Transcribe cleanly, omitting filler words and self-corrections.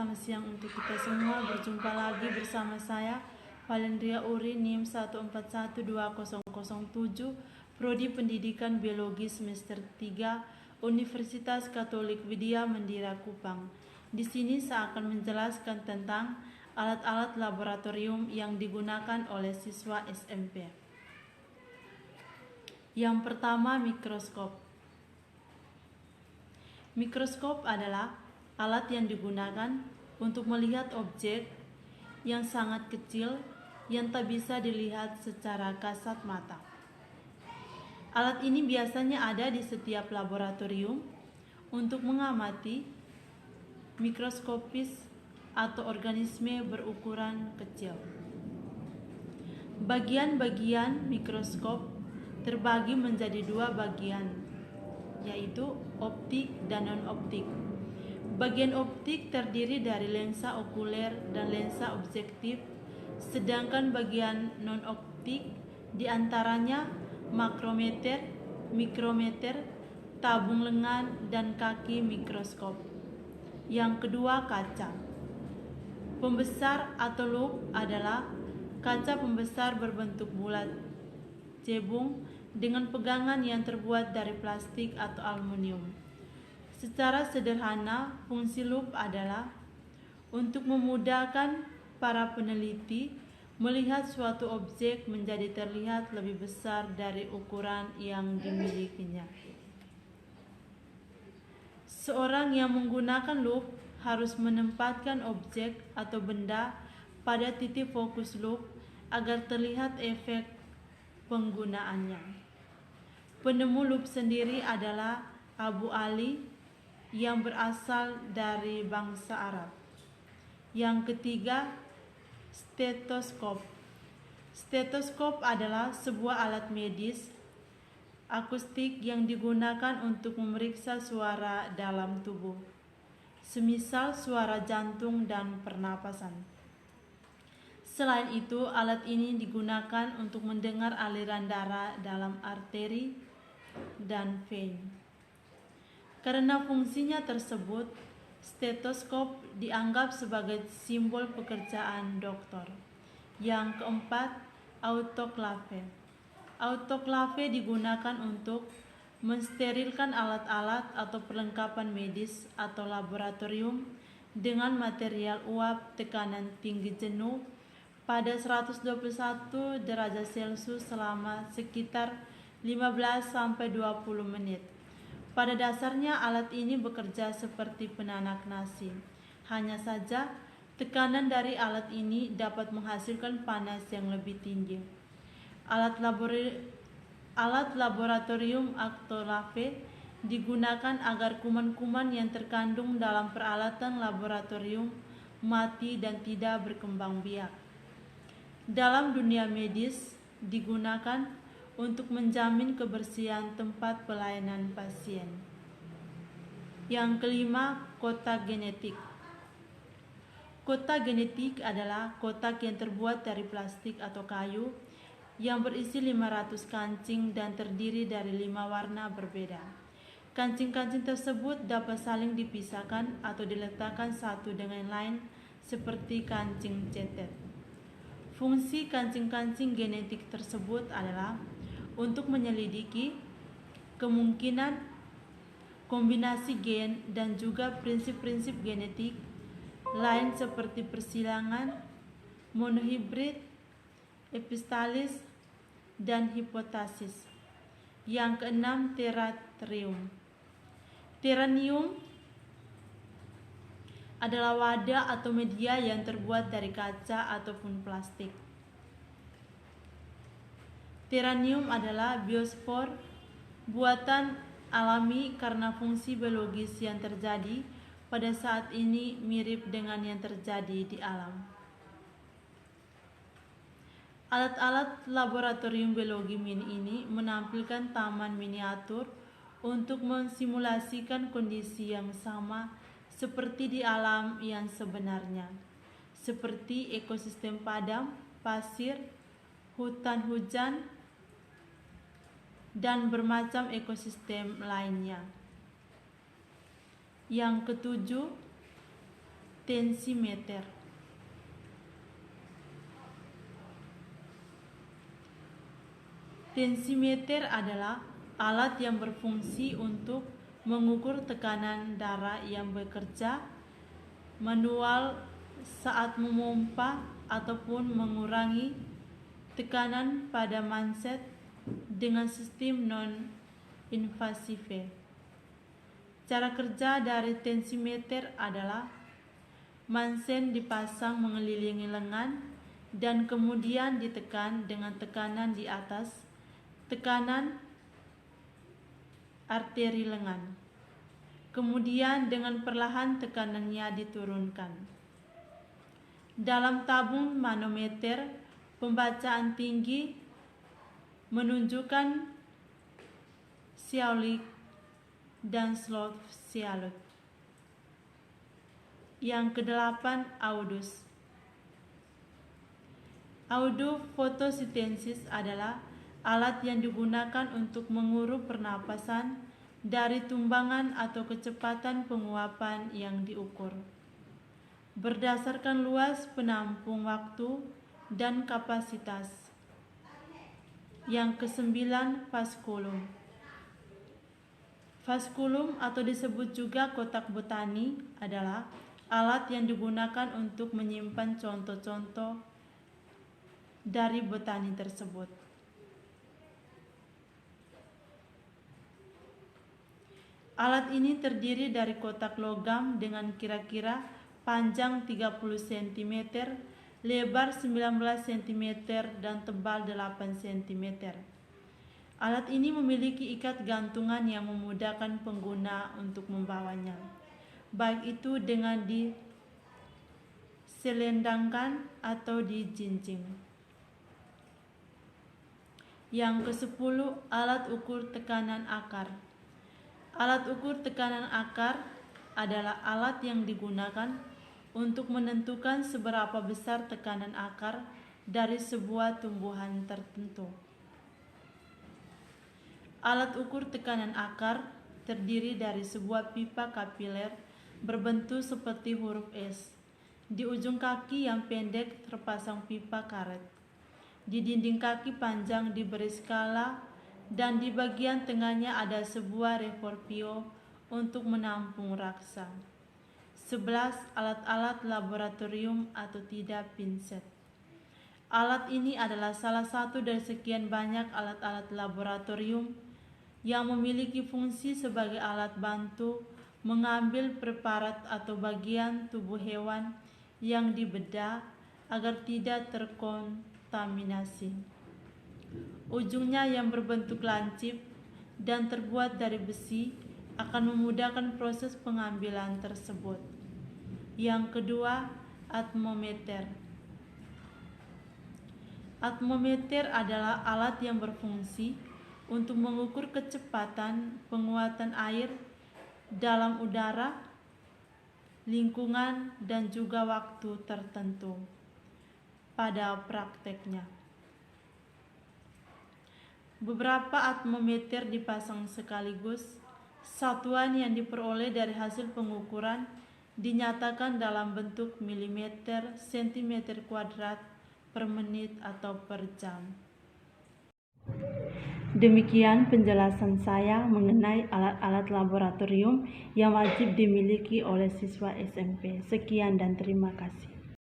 selamat siang untuk kita semua. Berjumpa lagi bersama saya Valendria Uri, NIM 1412007, Prodi Pendidikan Biologi semester 3, Universitas Katolik Widya Mandira Kupang. Di sini saya akan menjelaskan tentang alat-alat laboratorium yang digunakan oleh siswa SMP. Yang pertama, mikroskop. Mikroskop adalah alat yang digunakan untuk melihat objek yang sangat kecil yang tak bisa dilihat secara kasat mata. Alat ini biasanya ada di setiap laboratorium untuk mengamati mikroskopis atau organisme berukuran kecil. Bagian-bagian mikroskop terbagi menjadi dua bagian, yaitu optik dan non-optik. Bagian optik terdiri dari lensa okuler dan lensa objektif, sedangkan bagian non-optik diantaranya makrometer, mikrometer, tabung lengan, dan kaki mikroskop. Yang kedua, kaca. Pembesar atau loupe adalah kaca pembesar berbentuk bulat, cebung, dengan pegangan yang terbuat dari plastik atau aluminium. Secara sederhana, fungsi loupe adalah untuk memudahkan para peneliti melihat suatu objek menjadi terlihat lebih besar dari ukuran yang dimilikinya. Seorang yang menggunakan loupe harus menempatkan objek atau benda pada titik fokus loupe agar terlihat efek penggunaannya. Penemu loupe sendiri adalah Abu Ali yang berasal dari bangsa Arab. Yang ketiga, stetoskop. Stetoskop adalah sebuah alat medis akustik yang digunakan untuk memeriksa suara dalam tubuh, semisal suara jantung dan pernapasan. Selain itu, alat ini digunakan untuk mendengar aliran darah dalam arteri dan vein. Karena fungsinya tersebut, stetoskop dianggap sebagai simbol pekerjaan dokter. Yang keempat, autoklave. Autoklave digunakan untuk mensterilkan alat-alat atau perlengkapan medis atau laboratorium dengan material uap tekanan tinggi jenuh pada 121 derajat Celcius selama sekitar 15-20 menit. Pada dasarnya alat ini bekerja seperti penanak nasi. Hanya saja tekanan dari alat ini dapat menghasilkan panas yang lebih tinggi. Alat laboratorium autoklave digunakan agar kuman-kuman yang terkandung dalam peralatan laboratorium mati dan tidak berkembang biak. Dalam dunia medis digunakan untuk menjamin kebersihan tempat pelayanan pasien. Yang kelima, kotak genetik. Kotak genetik adalah kotak yang terbuat dari plastik atau kayu yang berisi 500 kancing dan terdiri dari 5 warna berbeda. Kancing-kancing tersebut dapat saling dipisahkan atau diletakkan satu dengan lain seperti kancing cetet. Fungsi kancing-kancing genetik tersebut adalah untuk menyelidiki kemungkinan kombinasi gen dan juga prinsip-prinsip genetik lain seperti persilangan, monohibrid, epistalis, dan hipotasis. Yang keenam, teratrium. Teranium adalah wadah atau media yang terbuat dari kaca ataupun plastik. Teranium adalah biospor buatan alami karena fungsi biologis yang terjadi pada saat ini mirip dengan yang terjadi di alam. Alat-alat laboratorium biologi mini ini menampilkan taman miniatur untuk mensimulasikan kondisi yang sama seperti di alam yang sebenarnya, seperti ekosistem padang, pasir, hutan hujan, dan bermacam ekosistem lainnya. Yang ketujuh, tensimeter. Tensimeter adalah alat yang berfungsi untuk mengukur tekanan darah yang bekerja manual saat memompa ataupun mengurangi tekanan pada manset dengan sistem non-invasif. Cara kerja dari tensimeter adalah mansen dipasang mengelilingi lengan dan kemudian ditekan dengan tekanan di atas tekanan arteri lengan. Kemudian dengan perlahan tekanannya diturunkan. Dalam tabung manometer, pembacaan tinggi menunjukkan syaulic dan slow syaulic. Yang kedelapan, audus. Audofotosintesis adalah alat yang digunakan untuk mengukur pernapasan dari tumbangan atau kecepatan penguapan yang diukur berdasarkan luas penampung waktu dan kapasitas. Yang kesembilan, vaskulum. Vaskulum atau disebut juga kotak botani adalah alat yang digunakan untuk menyimpan contoh-contoh dari botani tersebut. Alat ini terdiri dari kotak logam dengan kira-kira panjang 30 cm, lebar 19 cm, dan tebal 8 cm. Alat ini memiliki ikat gantungan yang memudahkan pengguna untuk membawanya, baik itu dengan diselendangkan atau dijinjing. Yang ke-10, alat ukur tekanan akar. Alat ukur tekanan akar adalah alat yang digunakan untuk menentukan seberapa besar tekanan akar dari sebuah tumbuhan tertentu. Alat ukur tekanan akar terdiri dari sebuah pipa kapiler berbentuk seperti huruf S. Di ujung kaki yang pendek terpasang pipa karet. Di dinding kaki panjang diberi skala dan di bagian tengahnya ada sebuah reservoir untuk menampung raksa. 11. Alat-alat laboratorium atau tidak pinset. Alat ini adalah salah satu dari sekian banyak alat-alat laboratorium yang memiliki fungsi sebagai alat bantu mengambil preparat atau bagian tubuh hewan yang dibedah agar tidak terkontaminasi. Ujungnya yang berbentuk lancip dan terbuat dari besi akan memudahkan proses pengambilan tersebut. Yang kedua, atmometer. Atmometer adalah alat yang berfungsi untuk mengukur kecepatan penguatan air dalam udara, lingkungan, dan juga waktu tertentu. Pada prakteknya, beberapa atmometer dipasang sekaligus. Satuan yang diperoleh dari hasil pengukuran dinyatakan dalam bentuk milimeter, sentimeter kuadrat per menit atau per jam. Demikian penjelasan saya mengenai alat-alat laboratorium yang wajib dimiliki oleh siswa SMP. Sekian dan terima kasih.